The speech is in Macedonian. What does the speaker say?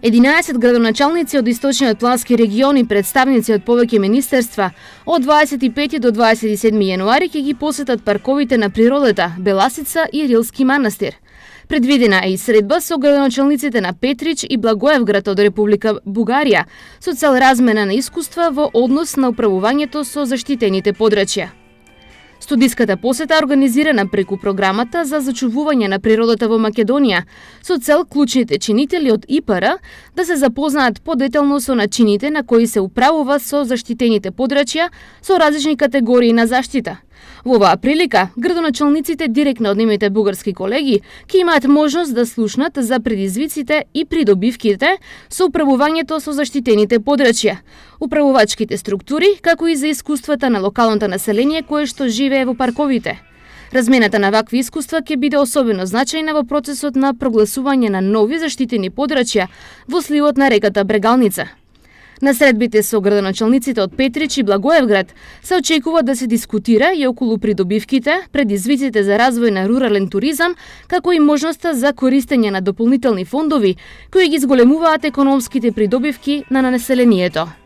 11 градоначалници од источниот плански регион и представници од повеќе министерства од 25 до 27 јануари ќе ги посетат парковите на природата Беласица и Рилски манастир. Предвидена е и средба со градоначалниците на Петрич и Благоевград од Република Бугарија со цел размена на искуства во однос на управувањето со заштитените подрачја. Студиската посета е организирана преку програмата за зачувување на природата во Македонија со цел клучните чинители од ИПР да се запознаат подетелно со начините на кои се управува со заштитените подрачја со различни категории на заштита. Во оваа прилика, градоначалниците директно од нивните бугарски колеги ќе имаат можност да слушнат за предизвиците и придобивките со управувањето со заштитените подрачја, управувачките структури, како и за искуствата на локалното население кое што живее во парковите. Размената на вакви искуства ќе биде особено значајна во процесот на прогласување на нови заштитени подрачја во сливот на реката Брегалница. На средбите со градоначалниците од Петрич и Благоевград се очекува да се дискутира и околу придобивките, предизвиците за развој на рурален туризам, како и можноста за користење на дополнителни фондови кои ги зголемуваат економските придобивки на населението.